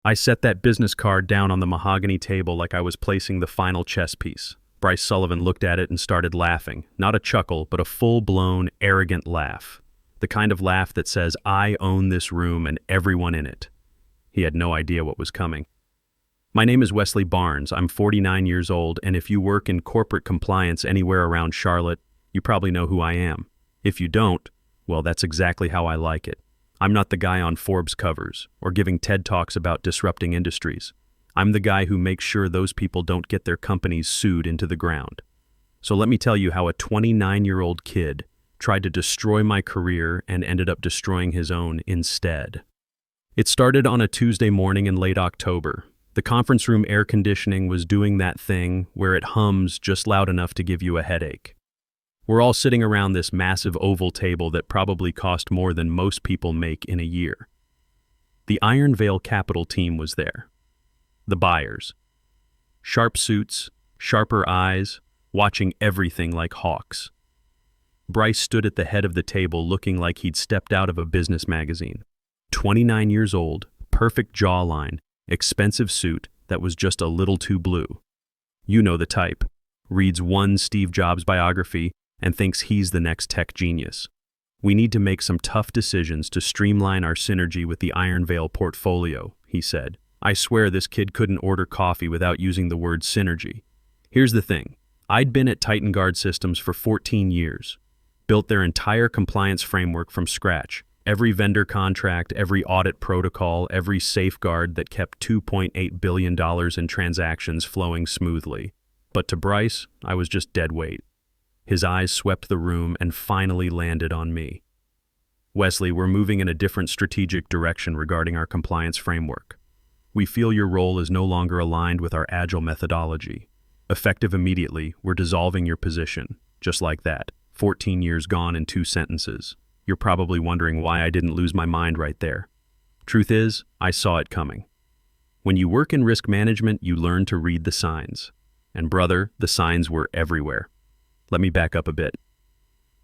I set that business card down on the mahogany table like I was placing the final chess piece. Bryce Sullivan looked at it and started laughing. Not a chuckle, but a full-blown, arrogant laugh. The kind of laugh that says, "I own this room and everyone in it." He had no idea what was coming. "My name is Wesley Barnes. I'm 49 years old, and if you work in corporate compliance anywhere around Charlotte, you probably know who I am. If you don't, well, that's exactly how I like it. I'm not the guy on Forbes covers or giving TED Talks about disrupting industries. I'm the guy who makes sure those people don't get their companies sued into the ground. So let me tell you how a 29-year-old kid tried to destroy my career and ended up destroying his own instead." It started on a Tuesday morning in late October. The conference room air conditioning was doing that thing where it hums just loud enough to give you a headache. We're all sitting around this massive oval table that probably cost more than most people make in a year. The Iron Veil Capital team was there. The buyers. Sharp suits, sharper eyes, watching everything like hawks. Bryce stood at the head of the table looking like he'd stepped out of a business magazine. 29 years old, perfect jawline, expensive suit that was just a little too blue. You know the type. Reads one Steve Jobs biography and thinks he's the next tech genius. "We need to make some tough decisions to streamline our synergy with the Iron Veil portfolio," he said. "I swear this kid couldn't order coffee without using the word synergy. Here's the thing. I'd been at Titan Guard Systems for 14 years. Built their entire compliance framework from scratch. Every vendor contract, every audit protocol, every safeguard that kept $2.8 billion in transactions flowing smoothly. But to Bryce, I was just dead weight." His eyes swept the room and finally landed on me. "Wesley, we're moving in a different strategic direction regarding our compliance framework. We feel your role is no longer aligned with our agile methodology. Effective immediately, we're dissolving your position. Just like that. 14 years gone in 2 sentences. You're probably wondering why I didn't lose my mind right there. Truth is, I saw it coming. When you work in risk management, you learn to read the signs. And brother, the signs were everywhere. Let me back up a bit.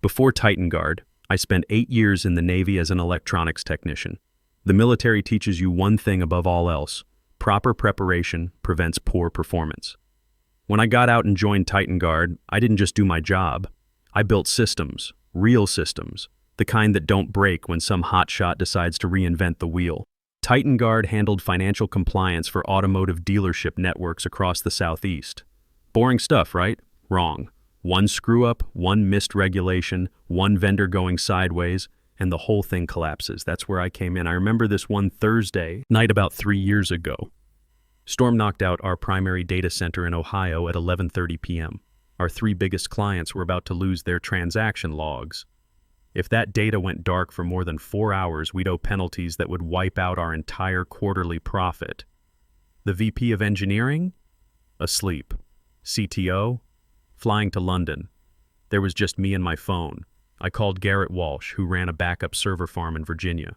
Before Titan Guard, I spent 8 years in the Navy as an electronics technician. The military teaches you one thing above all else: proper preparation prevents poor performance. When I got out and joined Titan Guard, I didn't just do my job. I built systems, real systems, the kind that don't break when some hotshot decides to reinvent the wheel. Titan Guard handled financial compliance for automotive dealership networks across the Southeast. Boring stuff, right? Wrong. One screw-up, one missed regulation, one vendor going sideways, and the whole thing collapses. That's where I came in. I remember this one Thursday night about 3 years ago. Storm knocked out our primary data center in Ohio at 11:30 p.m. Our 3 biggest clients were about to lose their transaction logs. If that data went dark for more than 4 hours, we'd owe penalties that would wipe out our entire quarterly profit. The VP of Engineering? Asleep. CTO? Flying to London. There was just me and my phone. I called Garrett Walsh, who ran a backup server farm in Virginia.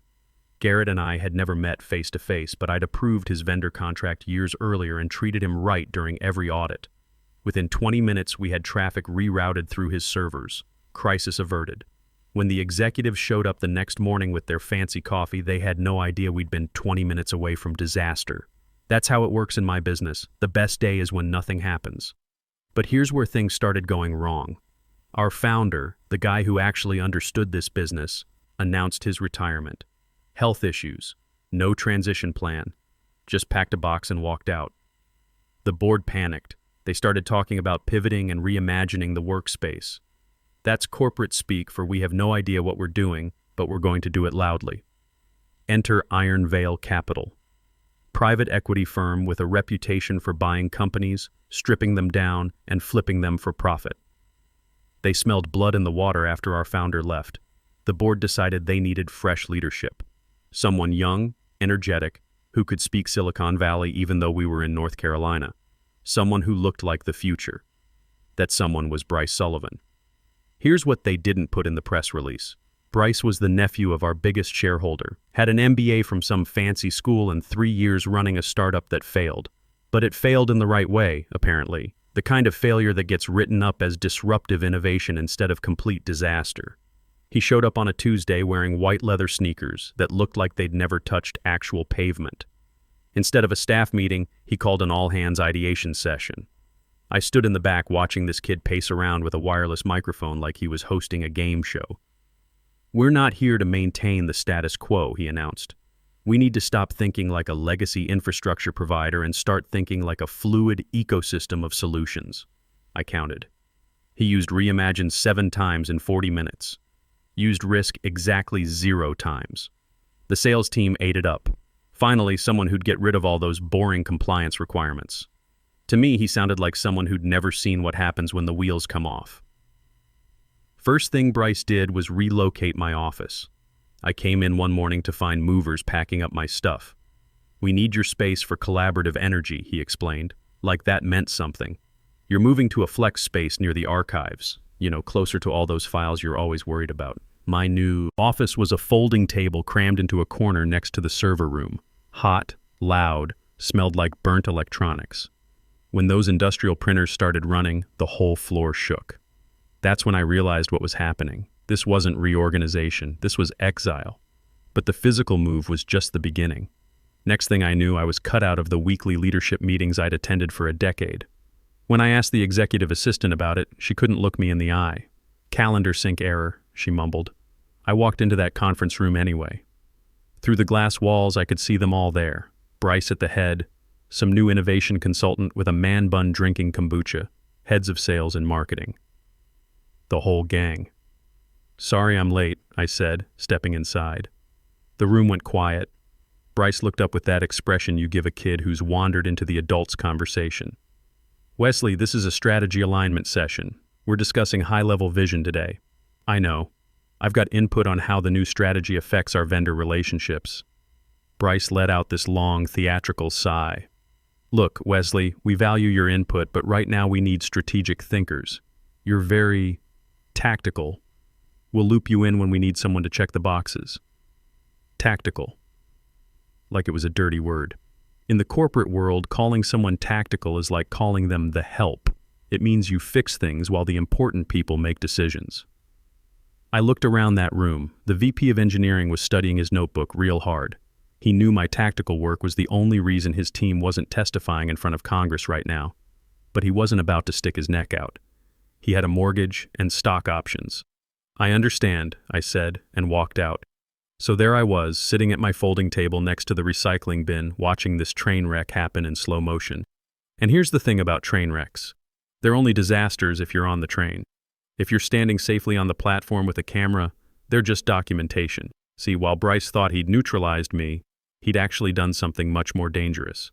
Garrett and I had never met face to face, but I'd approved his vendor contract years earlier and treated him right during every audit. Within 20 minutes, we had traffic rerouted through his servers. Crisis averted. When the executives showed up the next morning with their fancy coffee, they had no idea we'd been 20 minutes away from disaster. That's how it works in my business. The best day is when nothing happens. But here's where things started going wrong. Our founder, the guy who actually understood this business, announced his retirement. Health issues. No transition plan. Just packed a box and walked out. The board panicked. They started talking about pivoting and reimagining the workspace. That's corporate speak for we have no idea what we're doing, but we're going to do it loudly. Enter Iron Veil Capital. Private equity firm with a reputation for buying companies, stripping them down, and flipping them for profit. They smelled blood in the water after our founder left. The board decided they needed fresh leadership. Someone young, energetic, who could speak Silicon Valley even though we were in North Carolina. Someone who looked like the future. That someone was Bryce Sullivan. Here's what they didn't put in the press release. Bryce was the nephew of our biggest shareholder, had an MBA from some fancy school and 3 years running a startup that failed. But it failed in the right way, apparently. The kind of failure that gets written up as disruptive innovation instead of complete disaster. He showed up on a Tuesday wearing white leather sneakers that looked like they'd never touched actual pavement. Instead of a staff meeting, he called an all-hands ideation session. I stood in the back watching this kid pace around with a wireless microphone like he was hosting a game show. "We're not here to maintain the status quo," he announced. "We need to stop thinking like a legacy infrastructure provider and start thinking like a fluid ecosystem of solutions." I counted. He used reimagine 7 times in 40 minutes. Used risk exactly 0 times. The sales team ate it up. Finally, someone who'd get rid of all those boring compliance requirements. To me, he sounded like someone who'd never seen what happens when the wheels come off. First thing Bryce did was relocate my office. I came in one morning to find movers packing up my stuff. "We need your space for collaborative energy," he explained, like that meant something. "You're moving to a flex space near the archives, closer to all those files you're always worried about." My new office was a folding table crammed into a corner next to the server room. Hot, loud, smelled like burnt electronics. When those industrial printers started running, the whole floor shook. That's when I realized what was happening. This wasn't reorganization, this was exile. But the physical move was just the beginning. Next thing I knew, I was cut out of the weekly leadership meetings I'd attended for a decade. When I asked the executive assistant about it, she couldn't look me in the eye. "Calendar sync error," she mumbled. I walked into that conference room anyway. Through the glass walls, I could see them all there. Bryce at the head, some new innovation consultant with a man bun drinking kombucha, heads of sales and marketing. The whole gang. "Sorry I'm late," I said, stepping inside. The room went quiet. Bryce looked up with that expression you give a kid who's wandered into the adults' conversation. "Wesley, this is a strategy alignment session. We're discussing high-level vision today." "I know. I've got input on how the new strategy affects our vendor relationships." Bryce let out this long, theatrical sigh. "Look, Wesley, we value your input, but right now we need strategic thinkers. You're very tactical. We'll loop you in when we need someone to check the boxes." Tactical. Like it was a dirty word. In the corporate world, calling someone tactical is like calling them the help. It means you fix things while the important people make decisions. I looked around that room. The VP of engineering was studying his notebook real hard. He knew my tactical work was the only reason his team wasn't testifying in front of Congress right now. But he wasn't about to stick his neck out. He had a mortgage and stock options. "I understand," I said, and walked out. So there I was, sitting at my folding table next to the recycling bin, watching this train wreck happen in slow motion. And here's the thing about train wrecks. They're only disasters if you're on the train. If you're standing safely on the platform with a camera, they're just documentation. See, while Bryce thought he'd neutralized me, he'd actually done something much more dangerous.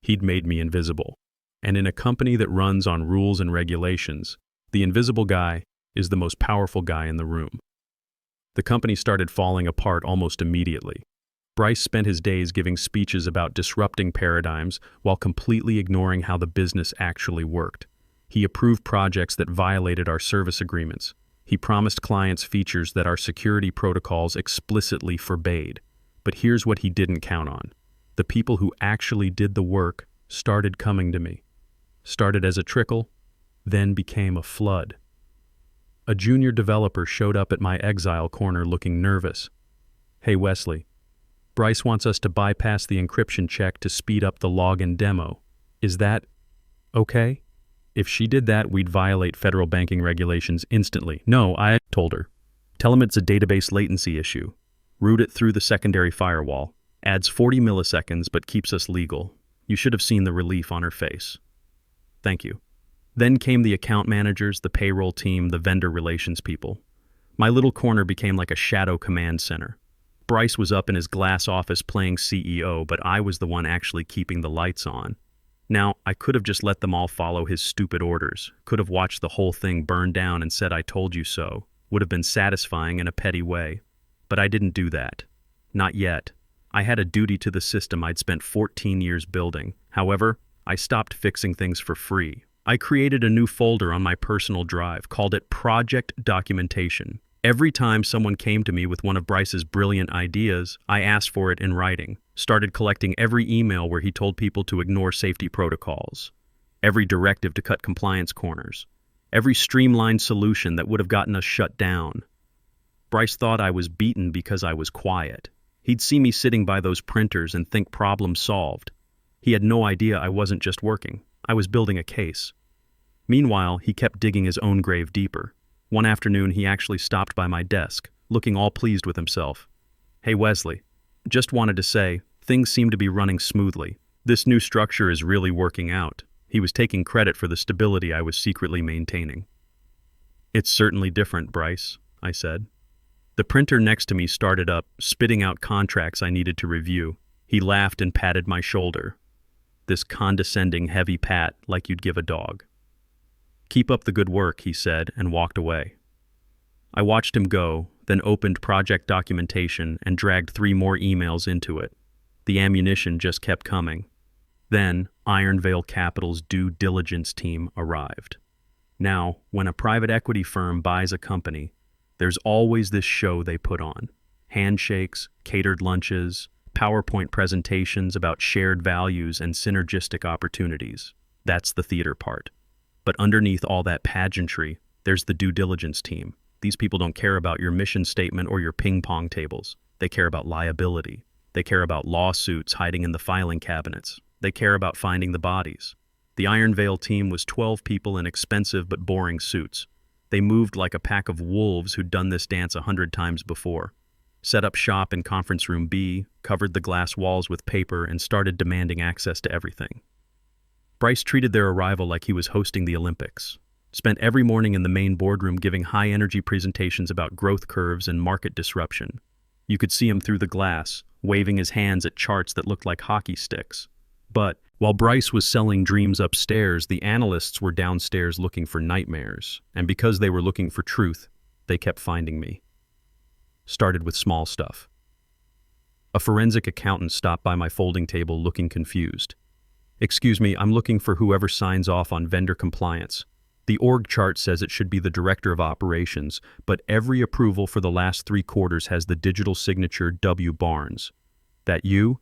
He'd made me invisible. And in a company that runs on rules and regulations, the invisible guy is the most powerful guy in the room. The company started falling apart almost immediately. Bryce spent his days giving speeches about disrupting paradigms while completely ignoring how the business actually worked. He approved projects that violated our service agreements. He promised clients features that our security protocols explicitly forbade. But here's what he didn't count on. The people who actually did the work started coming to me. Started as a trickle, then became a flood. A junior developer showed up at my exile corner looking nervous. "Hey Wesley, Bryce wants us to bypass the encryption check to speed up the login demo. Is that okay? If she did that, we'd violate federal banking regulations instantly." "No," I told her. "Tell him it's a database latency issue. Route it through the secondary firewall. Adds 40 milliseconds but keeps us legal." You should have seen the relief on her face. "Thank you." Then came the account managers, the payroll team, the vendor relations people. My little corner became like a shadow command center. Bryce was up in his glass office playing CEO, but I was the one actually keeping the lights on. Now, I could have just let them all follow his stupid orders, could have watched the whole thing burn down and said I told you so, would have been satisfying in a petty way. But I didn't do that. Not yet. I had a duty to the system I'd spent 14 years building. However, I stopped fixing things for free. I created a new folder on my personal drive, called it Project Documentation. Every time someone came to me with one of Bryce's brilliant ideas, I asked for it in writing. Started collecting every email where he told people to ignore safety protocols, every directive to cut compliance corners, every streamlined solution that would have gotten us shut down. Bryce thought I was beaten because I was quiet. He'd see me sitting by those printers and think problem solved. He had no idea I wasn't just working. I was building a case. Meanwhile, he kept digging his own grave deeper. One afternoon, he actually stopped by my desk, looking all pleased with himself. "Hey, Wesley, just wanted to say, things seem to be running smoothly. This new structure is really working out." He was taking credit for the stability I was secretly maintaining. "It's certainly different, Bryce," I said. The printer next to me started up, spitting out contracts I needed to review. He laughed and patted my shoulder. This condescending, heavy pat like you'd give a dog. "Keep up the good work," he said, and walked away. I watched him go, then opened project documentation and dragged 3 more emails into it. The ammunition just kept coming. Then, Iron Veil Capital's due diligence team arrived. Now, when a private equity firm buys a company, there's always this show they put on. Handshakes, catered lunches, PowerPoint presentations about shared values and synergistic opportunities. That's the theater part. But underneath all that pageantry, there's the due diligence team. These people don't care about your mission statement or your ping pong tables. They care about liability. They care about lawsuits hiding in the filing cabinets. They care about finding the bodies. The Iron Veil team was 12 people in expensive but boring suits. They moved like a pack of wolves who'd done this dance 100 times before. Set up shop in conference room B, covered the glass walls with paper, and started demanding access to everything. Bryce treated their arrival like he was hosting the Olympics. Spent every morning in the main boardroom giving high-energy presentations about growth curves and market disruption. You could see him through the glass, waving his hands at charts that looked like hockey sticks. But while Bryce was selling dreams upstairs, the analysts were downstairs looking for nightmares, and because they were looking for truth, they kept finding me. Started with small stuff. A forensic accountant stopped by my folding table looking confused. "Excuse me, I'm looking for whoever signs off on vendor compliance. The org chart says it should be the director of operations, but every approval for the last 3 quarters has the digital signature W. Barnes. That you?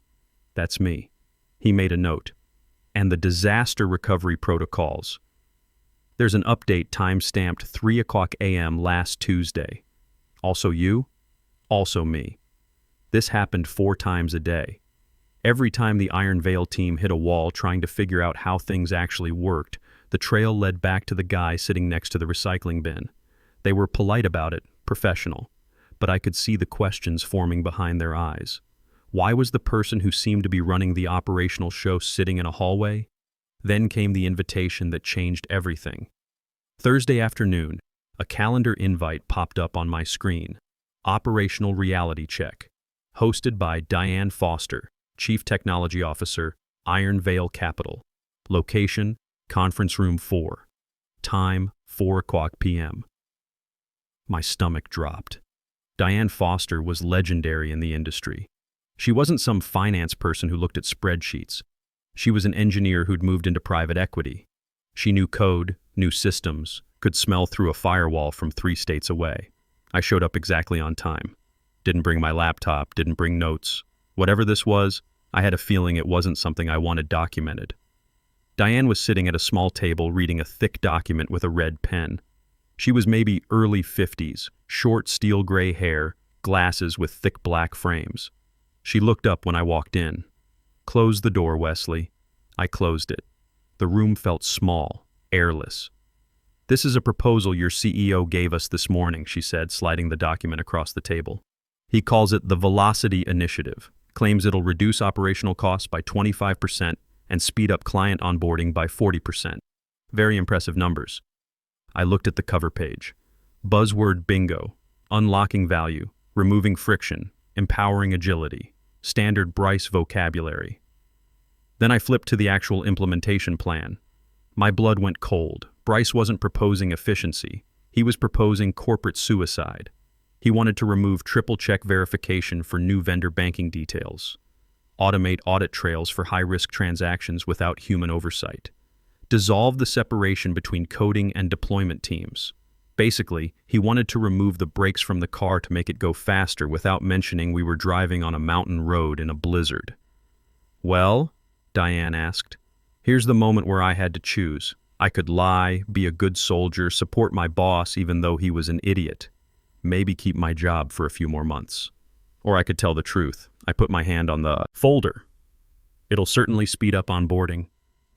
That's me." He made a note. "And the disaster recovery protocols. There's an update time-stamped 3:00 a.m. last Tuesday. Also you? Also me. This happened 4 times a day. Every time the Iron Veil team hit a wall trying to figure out how things actually worked, the trail led back to the guy sitting next to the recycling bin. They were polite about it, professional, but I could see the questions forming behind their eyes. Why was the person who seemed to be running the operational show sitting in a hallway? Then came the invitation that changed everything. Thursday afternoon, a calendar invite popped up on my screen. Operational Reality Check. Hosted by Diane Foster, Chief Technology Officer, Iron Veil Capital. Location, Conference Room 4. Time, 4:00 p.m. My stomach dropped. Diane Foster was legendary in the industry. She wasn't some finance person who looked at spreadsheets. She was an engineer who'd moved into private equity. She knew code, knew systems, could smell through a firewall from 3 states away. I showed up exactly on time. Didn't bring my laptop, didn't bring notes. Whatever this was, I had a feeling it wasn't something I wanted documented. Diane was sitting at a small table reading a thick document with a red pen. She was maybe early 50s, short steel gray hair, glasses with thick black frames. She looked up when I walked in. "Close the door, Wesley." I closed it. The room felt small, airless. "This is a proposal your CEO gave us this morning," she said, sliding the document across the table. "He calls it the Velocity Initiative, claims it'll reduce operational costs by 25% and speed up client onboarding by 40%. Very impressive numbers." I looked at the cover page. Buzzword bingo, unlocking value, removing friction, empowering agility, standard Bryce vocabulary. Then I flipped to the actual implementation plan. My blood went cold. Bryce wasn't proposing efficiency. He was proposing corporate suicide. He wanted to remove triple-check verification for new vendor banking details, automate audit trails for high-risk transactions without human oversight, dissolve the separation between coding and deployment teams. Basically, he wanted to remove the brakes from the car to make it go faster without mentioning we were driving on a mountain road in a blizzard. "Well?" Diane asked. "Here's the moment where I had to choose. I could lie, be a good soldier, support my boss even though he was an idiot, maybe keep my job for a few more months. Or I could tell the truth. I put my hand on the folder. It'll certainly speed up onboarding.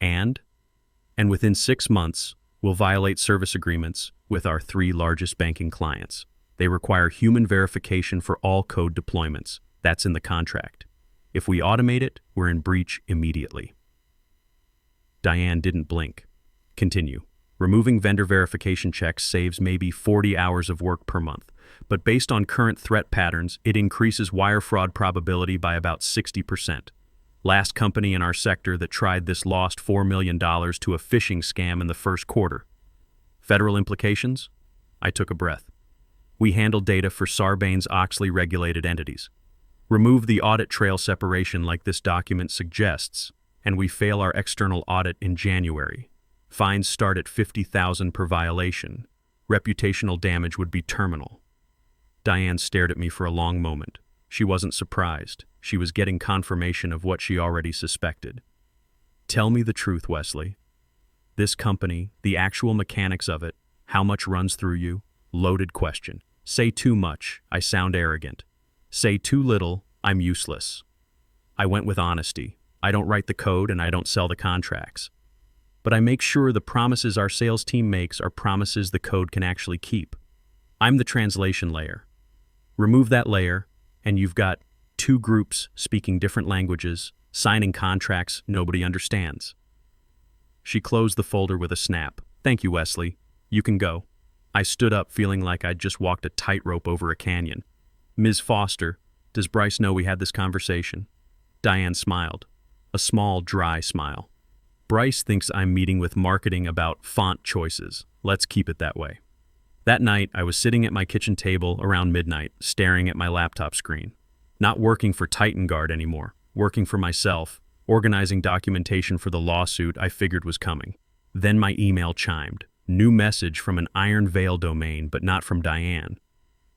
And within 6 months, we'll violate service agreements with our 3 largest banking clients. They require human verification for all code deployments. That's in the contract. If we automate it, we're in breach immediately. Diane didn't blink. Continue. Removing vendor verification checks saves maybe 40 hours of work per month, but based on current threat patterns, it increases wire fraud probability by about 60%. Last company in our sector that tried this lost $4 million to a phishing scam in the first quarter. Federal implications? I took a breath. We handle data for Sarbanes-Oxley regulated entities. Remove the audit trail separation like this document suggests, and we fail our external audit in January. Fines start at $50,000 per violation. Reputational damage would be terminal. Diane stared at me for a long moment. She wasn't surprised. She was getting confirmation of what she already suspected. Tell me the truth, Wesley. This company, the actual mechanics of it, how much runs through you? Loaded question. Say too much, I sound arrogant. Say too little, I'm useless. I went with honesty. I don't write the code and I don't sell the contracts. But I make sure the promises our sales team makes are promises the code can actually keep. I'm the translation layer. Remove that layer, and you've got 2 groups speaking different languages, signing contracts nobody understands. She closed the folder with a snap. Thank you, Wesley. You can go. I stood up feeling like I'd just walked a tightrope over a canyon. Ms. Foster, does Bryce know we had this conversation? Diane smiled. A small, dry smile. Bryce thinks I'm meeting with marketing about font choices. Let's keep it that way. That night, I was sitting at my kitchen table around midnight, staring at my laptop screen. Not working for TitanGuard anymore, working for myself, organizing documentation for the lawsuit I figured was coming. Then my email chimed. New message from an Iron Veil domain, but not from Diane.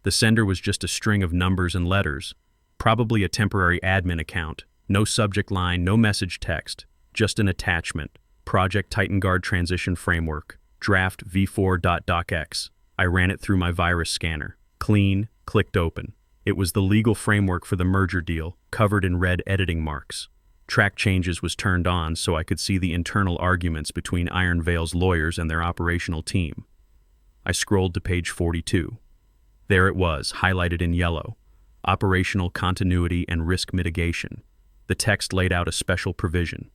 The sender was just a string of numbers and letters, probably a temporary admin account. No subject line, no message text, just an attachment. Project TitanGuard Transition Framework, draft v4.docx. I ran it through my virus scanner. Clean, clicked open. It was the legal framework for the merger deal, covered in red editing marks. Track changes was turned on so I could see the internal arguments between Iron Veil's lawyers and their operational team. I scrolled to page 42. There it was, highlighted in yellow. Operational continuity and risk mitigation. The text laid out a special provision.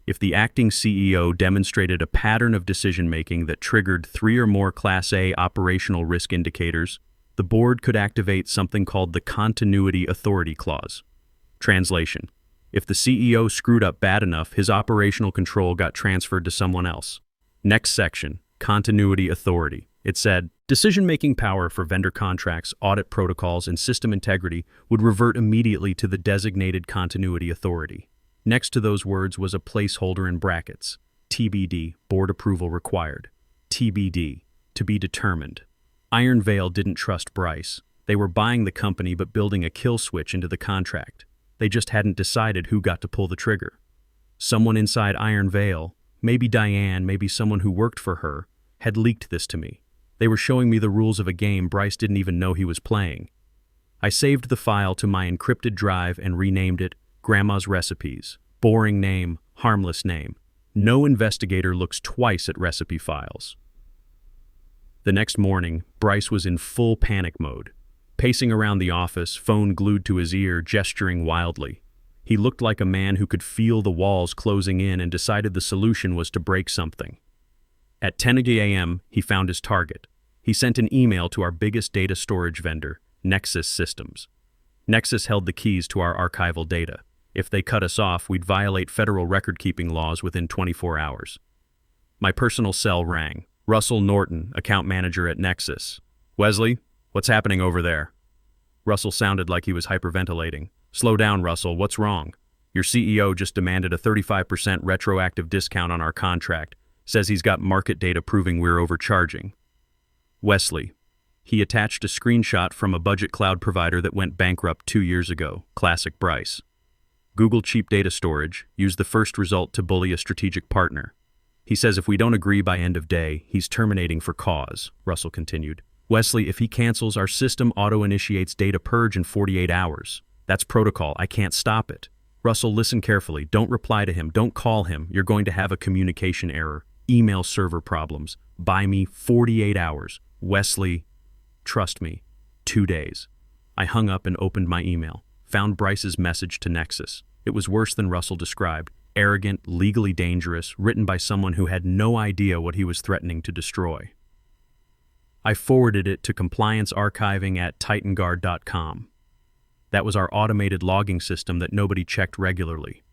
If the acting CEO demonstrated a pattern of decision-making that triggered 3 or more Class A operational risk indicators, the board could activate something called the Continuity Authority Clause. Translation: if the CEO screwed up bad enough, his operational control got transferred to someone else. Next section, Continuity Authority. It said, decision-making power for vendor contracts, audit protocols, and system integrity would revert immediately to the designated Continuity Authority. Next to those words was a placeholder in brackets. TBD, board approval required. TBD, to be determined. Iron Veil didn't trust Bryce. They were buying the company but building a kill switch into the contract. They just hadn't decided who got to pull the trigger. Someone inside Iron Veil, maybe Diane, maybe someone who worked for her, had leaked this to me. They were showing me the rules of a game Bryce didn't even know he was playing. I saved the file to my encrypted drive and renamed it Grandma's Recipes. Boring name, harmless name. No investigator looks twice at recipe files. The next morning, Bryce was in full panic mode. Pacing around the office, phone glued to his ear, gesturing wildly. He looked like a man who could feel the walls closing in and decided the solution was to break something. At 10 a.m., he found his target. He sent an email to our biggest data storage vendor, Nexus Systems. Nexus held the keys to our archival data. If they cut us off, we'd violate federal record-keeping laws within 24 hours. My personal cell rang. Russell Norton, account manager at Nexus. Wesley, what's happening over there? Russell sounded like he was hyperventilating. Slow down, Russell, what's wrong? Your CEO just demanded a 35% retroactive discount on our contract. Says he's got market data proving we're overcharging. Wesley. He attached a screenshot from a budget cloud provider that went bankrupt 2 years ago. Classic Bryce. Google cheap data storage, used the first result to bully a strategic partner. He says if we don't agree by end of day, he's terminating for cause, Russell continued. Wesley, if he cancels, our system auto-initiates data purge in 48 hours. That's protocol, I can't stop it. Russell, listen carefully. Don't reply to him. Don't call him. You're going to have a communication error. Email server problems. Buy me 48 hours. Wesley, trust me. 2 days. I hung up and opened my email. Found Bryce's message to Nexus. It was worse than Russell described. Arrogant, legally dangerous, written by someone who had no idea what he was threatening to destroy. I forwarded it to compliancearchiving@titanguard.com. That was our automated logging system that nobody checked regularly.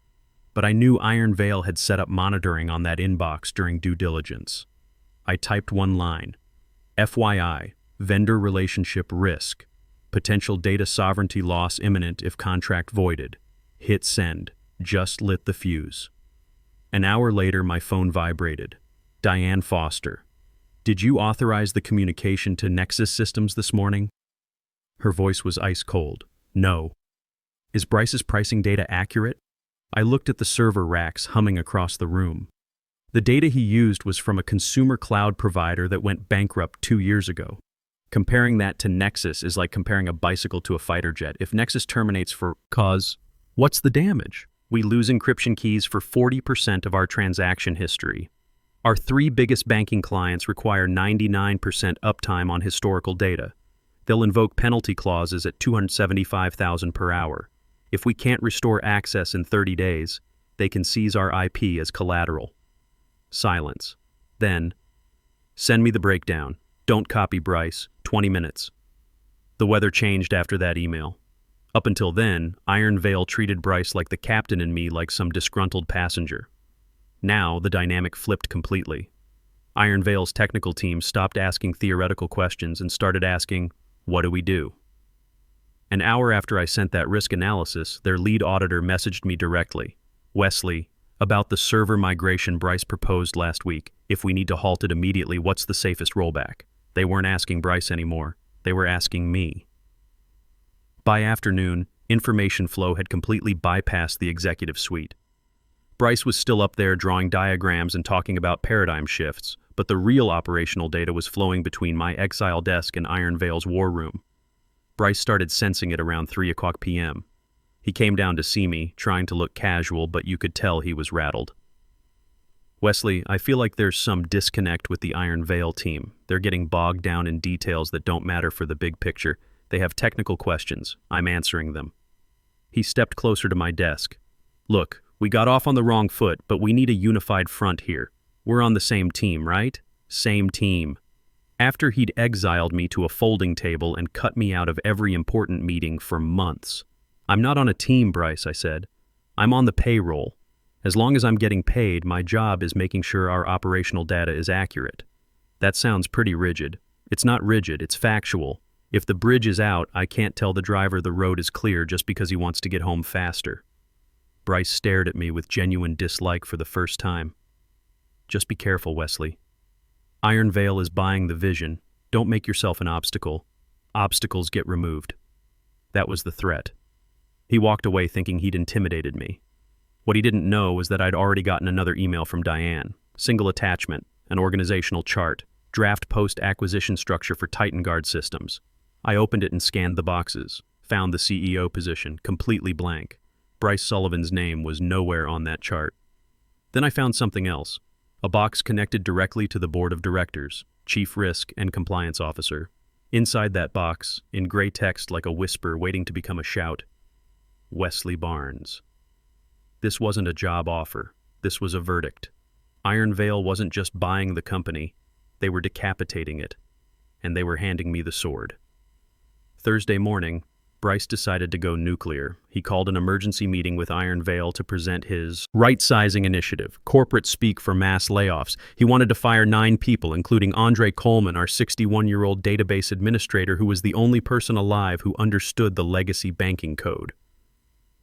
But I knew Iron Veil had set up monitoring on that inbox during due diligence. I typed one line. FYI, vendor relationship risk. Potential data sovereignty loss imminent if contract voided. Hit send. Just lit the fuse. An hour later, my phone vibrated. Diane Foster. Did you authorize the communication to Nexus Systems this morning? Her voice was ice cold. No. Is Bryce's pricing data accurate? I looked at the server racks humming across the room. The data he used was from a consumer cloud provider that went bankrupt 2 years ago. Comparing that to Nexus is like comparing a bicycle to a fighter jet. If Nexus terminates for cause, what's the damage? We lose encryption keys for 40% of our transaction history. Our 3 biggest banking clients require 99% uptime on historical data. They'll invoke penalty clauses at $275,000 per hour. If we can't restore access in 30 days, they can seize our IP as collateral. Silence. Then, send me the breakdown. Don't copy Bryce. 20 minutes. The weather changed after that email. Up until then, Iron Veil treated Bryce like the captain and me like some disgruntled passenger. Now, the dynamic flipped completely. Iron Veil's technical team stopped asking theoretical questions and started asking, what do we do? An hour after I sent that risk analysis, their lead auditor messaged me directly. Wesley, about the server migration Bryce proposed last week. If we need to halt it immediately, what's the safest rollback? They weren't asking Bryce anymore. They were asking me. By afternoon, information flow had completely bypassed the executive suite. Bryce was still up there drawing diagrams and talking about paradigm shifts, but the real operational data was flowing between my exile desk and Iron Veil's war room. Bryce started sensing it around 3:00 p.m. He came down to see me, trying to look casual, but you could tell he was rattled. Wesley, I feel like there's some disconnect with the Iron Veil team. They're getting bogged down in details that don't matter for the big picture. They have technical questions. I'm answering them. He stepped closer to my desk. Look, we got off on the wrong foot, but we need a unified front here. We're on the same team, right? Same team. After he'd exiled me to a folding table and cut me out of every important meeting for months. I'm not on a team, Bryce, I said. I'm on the payroll. As long as I'm getting paid, my job is making sure our operational data is accurate. That sounds pretty rigid. It's not rigid, it's factual. If the bridge is out, I can't tell the driver the road is clear just because he wants to get home faster. Bryce stared at me with genuine dislike for the first time. Just be careful, Wesley. Iron Veil is buying the vision. Don't make yourself an obstacle. Obstacles get removed. That was the threat. He walked away thinking he'd intimidated me. What he didn't know was that I'd already gotten another email from Diane. Single attachment, an organizational chart, draft post-acquisition structure for TitanGuard systems. I opened it and scanned the boxes, found the CEO position, completely blank. Bryce Sullivan's name was nowhere on that chart. Then I found something else. A box connected directly to the board of directors, chief risk and compliance officer. Inside that box, in gray text like a whisper waiting to become a shout, Wesley Barnes. This wasn't a job offer. This was a verdict. Iron Veil wasn't just buying the company. They were decapitating it. And they were handing me the sword. Thursday morning, Bryce decided to go nuclear. He called an emergency meeting with Iron Veil to present his right-sizing initiative, corporate speak for mass layoffs. He wanted to fire 9 people, including Andre Coleman, our 61-year-old database administrator who was the only person alive who understood the legacy banking code.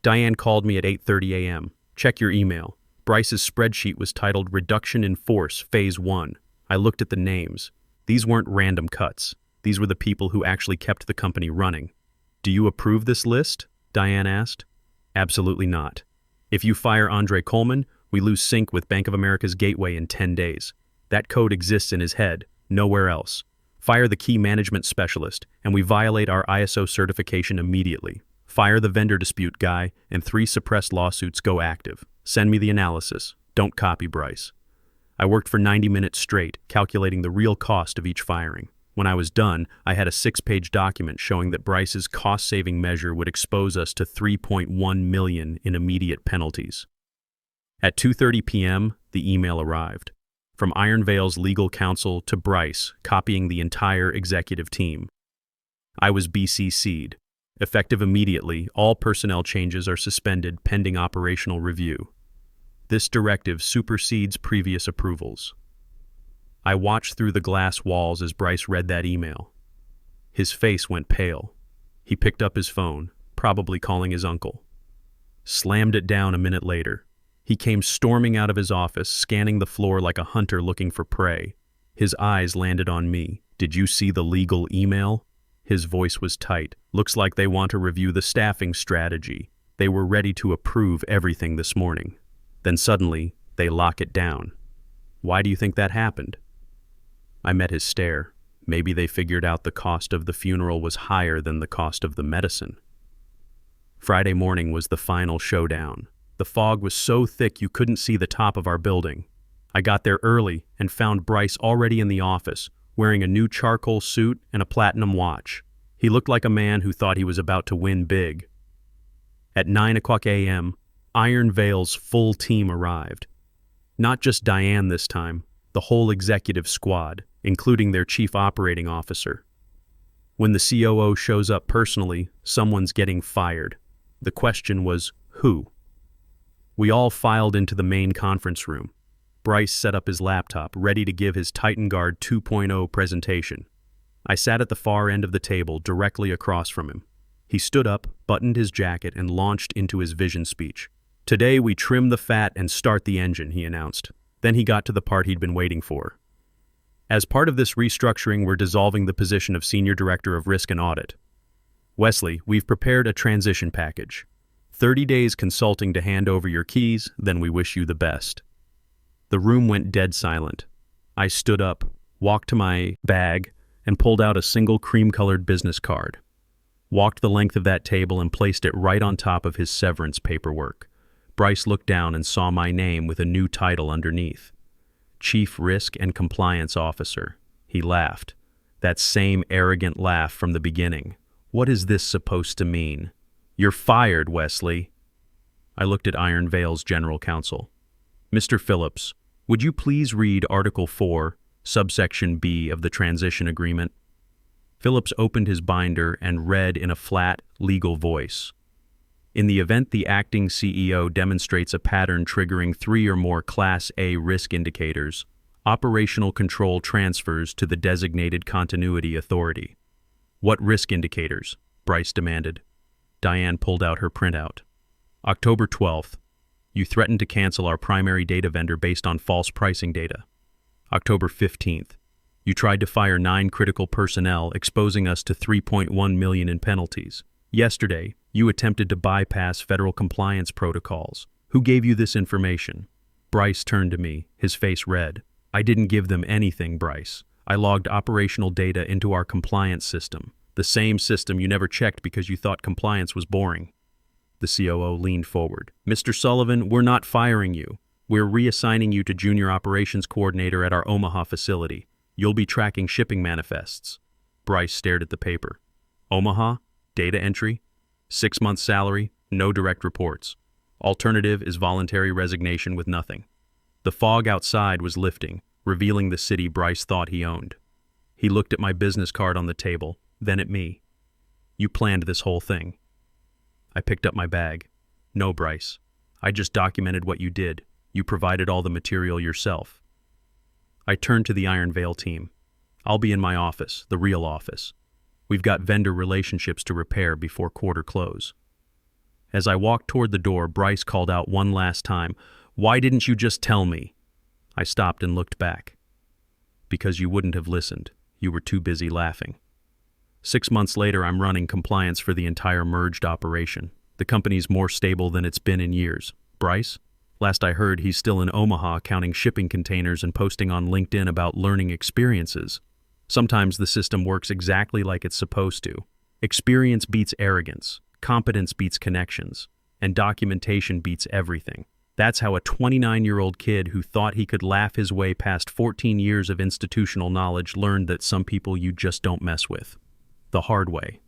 Diane called me at 8:30 a.m. Check your email. Bryce's spreadsheet was titled Reduction in Force, Phase 1. I looked at the names. These weren't random cuts. These were the people who actually kept the company running. Do you approve this list? Diane asked. Absolutely not. If you fire Andre Coleman, we lose sync with Bank of America's gateway in 10 days. That code exists in his head, nowhere else. Fire the key management specialist, and we violate our ISO certification immediately. Fire the vendor dispute guy, and 3 suppressed lawsuits go active. Send me the analysis. Don't copy Bryce. I worked for 90 minutes straight, calculating the real cost of each firing. When I was done, I had a 6-page document showing that Bryce's cost-saving measure would expose us to $3.1 million in immediate penalties. At 2:30 p.m., the email arrived. From Iron Veil's legal counsel to Bryce, copying the entire executive team. I was BCC'd. Effective immediately, all personnel changes are suspended pending operational review. This directive supersedes previous approvals. I watched through the glass walls as Bryce read that email. His face went pale. He picked up his phone, probably calling his uncle. Slammed it down a minute later. He came storming out of his office, scanning the floor like a hunter looking for prey. His eyes landed on me. "Did you see the legal email?" His voice was tight. "Looks like they want to review the staffing strategy. They were ready to approve everything this morning. Then suddenly, they lock it down. Why do you think that happened?" I met his stare. Maybe they figured out the cost of the funeral was higher than the cost of the medicine. Friday morning was the final showdown. The fog was so thick you couldn't see the top of our building. I got there early and found Bryce already in the office, wearing a new charcoal suit and a platinum watch. He looked like a man who thought he was about to win big. At 9:00 a.m., Iron Veil's full team arrived. Not just Diane this time, the whole executive squad, including their chief operating officer. When the COO shows up personally, someone's getting fired. The question was, who? We all filed into the main conference room. Bryce set up his laptop, ready to give his Titan Guard 2.0 presentation. I sat at the far end of the table, directly across from him. He stood up, buttoned his jacket, and launched into his vision speech. "Today we trim the fat and start the engine," he announced. Then he got to the part he'd been waiting for. "As part of this restructuring, we're dissolving the position of Senior Director of Risk and Audit. Wesley, we've prepared a transition package. 30 days consulting to hand over your keys, then we wish you the best." The room went dead silent. I stood up, walked to my bag, and pulled out a single cream-colored business card. Walked the length of that table and placed it right on top of his severance paperwork. Bryce looked down and saw my name with a new title underneath. Chief Risk and Compliance Officer. He laughed. That same arrogant laugh from the beginning. "What is this supposed to mean?" "You're fired, Wesley." I looked at Iron Veil's general counsel. "Mr. Phillips, would you please read Article 4, subsection B of the transition agreement?" Phillips opened his binder and read in a flat, legal voice. "In the event the acting CEO demonstrates a pattern triggering 3 or more Class A risk indicators, operational control transfers to the designated continuity authority." "What risk indicators?" Bryce demanded. Diane pulled out her printout. "October 12th. You threatened to cancel our primary data vendor based on false pricing data. October 15th. You tried to fire 9 critical personnel, exposing us to $3.1 million in penalties. Yesterday, you attempted to bypass federal compliance protocols. Who gave you this information?" Bryce turned to me, his face red. "I didn't give them anything, Bryce. I logged operational data into our compliance system. The same system you never checked because you thought compliance was boring." The COO leaned forward. "Mr. Sullivan, we're not firing you. We're reassigning you to Junior Operations Coordinator at our Omaha facility. You'll be tracking shipping manifests." Bryce stared at the paper. "Omaha? Data entry? 6 months salary? No direct reports. Alternative is voluntary resignation with nothing." The fog outside was lifting, revealing the city Bryce thought he owned. He looked at my business card on the table, then at me. "You planned this whole thing." I picked up my bag. "No, Bryce. I just documented what you did. You provided all the material yourself." I turned to the Iron Veil team. "I'll be in my office, the real office. We've got vendor relationships to repair before quarter close." As I walked toward the door, Bryce called out one last time, "Why didn't you just tell me?" I stopped and looked back. "Because you wouldn't have listened. You were too busy laughing." 6 months later, I'm running compliance for the entire merged operation. The company's more stable than it's been in years. Bryce? Last I heard, he's still in Omaha counting shipping containers and posting on LinkedIn about learning experiences. Sometimes the system works exactly like it's supposed to. Experience beats arrogance. Competence beats connections, and documentation beats everything. That's how a 29-year-old kid who thought he could laugh his way past 14 years of institutional knowledge learned that some people you just don't mess with. The hard way.